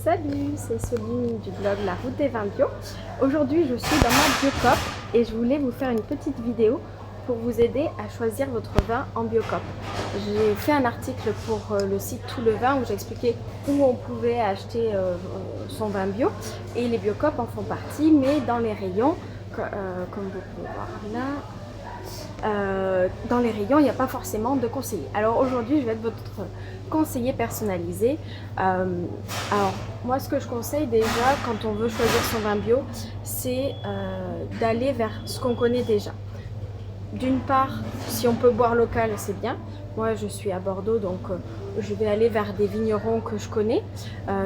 Salut, c'est Soline du blog La Route des Vins Bio. Aujourd'hui, je suis dans ma Biocoop et je voulais vous faire une petite vidéo pour vous aider à choisir votre vin en Biocoop. J'ai fait un article pour le site Tout le Vin où j'expliquais où on pouvait acheter son vin bio et les Biocoop en font partie, mais dans les rayons, comme vous pouvez voir là, dans les rayons, il n'y a pas forcément de conseiller. Alors aujourd'hui, je vais être votre conseiller personnalisé. Alors moi, ce que je conseille déjà quand on veut choisir son vin bio, c'est d'aller vers ce qu'on connaît déjà. D'une part, si on peut boire local, c'est bien. Moi, je suis à Bordeaux, donc je vais aller vers des vignerons que je connais,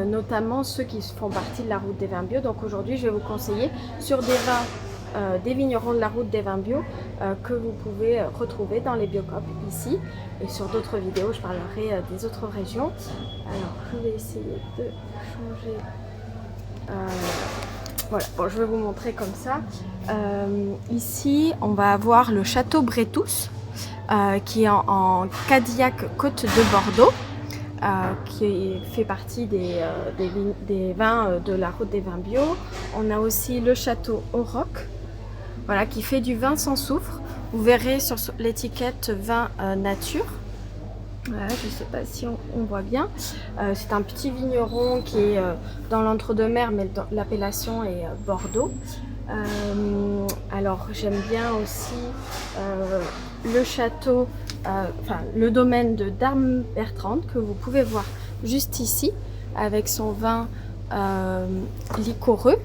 notamment ceux qui font partie de la route des vins bio. Donc aujourd'hui, je vais vous conseiller sur des vins des vignerons de la route des vins bio que vous pouvez retrouver dans les Biocoop ici, et sur d'autres vidéos je parlerai des autres régions. Alors je vais essayer de changer, voilà, bon, je vais vous montrer comme ça. Ici on va avoir le château Brétous qui est en Cadillac Côte de Bordeaux, qui fait partie des vins de la route des vins bio. On a aussi le château Auroch, voilà, qui fait du vin sans soufre. Vous verrez sur l'étiquette vin nature. Voilà, je ne sais pas si on voit bien. C'est un petit vigneron qui est dans l'entre-deux-mers, mais l'appellation est Bordeaux. Alors j'aime bien aussi le château, le domaine de Dame Bertrande que vous pouvez voir juste ici avec son vin liquoreux,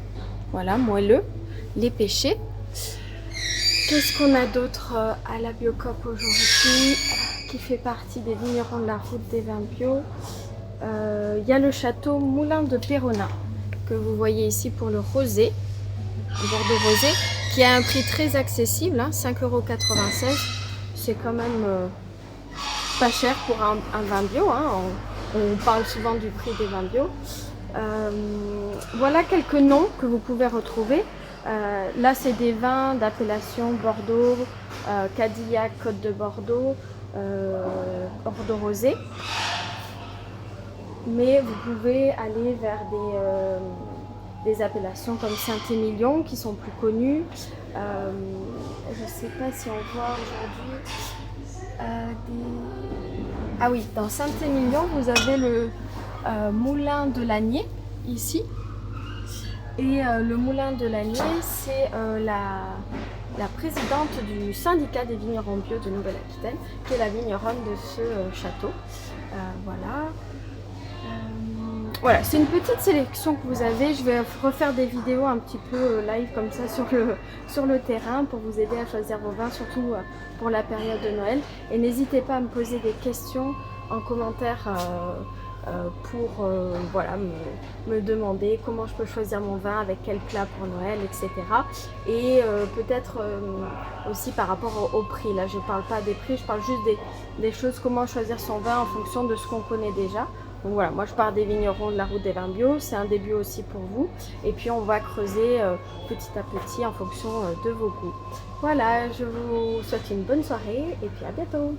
voilà, moelleux, les pêchés. Qu'est-ce qu'on a d'autre à la Biocoop aujourd'hui qui fait partie des vignerons de la route des vins bio? Il y a le château Moulin de Péronin que vous voyez ici pour le rosé, le Bordeaux rosé, qui a un prix très accessible, hein, 5,96 €. C'est quand même pas cher pour un vin bio, hein. On parle souvent du prix des vins bio. Voilà quelques noms que vous pouvez retrouver. Là, c'est des vins d'appellation Bordeaux, Cadillac, Côte de Bordeaux, Bordeaux rosé. Mais vous pouvez aller vers des appellations comme Saint-Émilion qui sont plus connues. Je ne sais pas si on voit aujourd'hui Ah oui, dans Saint-Émilion, vous avez le Moulin de Lagné ici. Et le Moulin de Lagné, c'est la présidente du syndicat des vignerons bio de Nouvelle-Aquitaine, qui est la vigneronne de ce château. Voilà. Voilà, c'est une petite sélection que vous avez. Je vais refaire des vidéos un petit peu live comme ça sur le terrain pour vous aider à choisir vos vins, surtout pour la période de Noël. Et n'hésitez pas à me poser des questions en commentaire pour voilà, me demander comment je peux choisir mon vin, avec quel plat pour Noël, etc. Et peut-être aussi par rapport au prix. Là, je ne parle pas des prix, je parle juste des choses, comment choisir son vin en fonction de ce qu'on connaît déjà. Donc voilà, moi je pars des vignerons de la route des vins bio, c'est un début aussi pour vous. Et puis on va creuser petit à petit en fonction de vos goûts. Voilà, je vous souhaite une bonne soirée et puis à bientôt.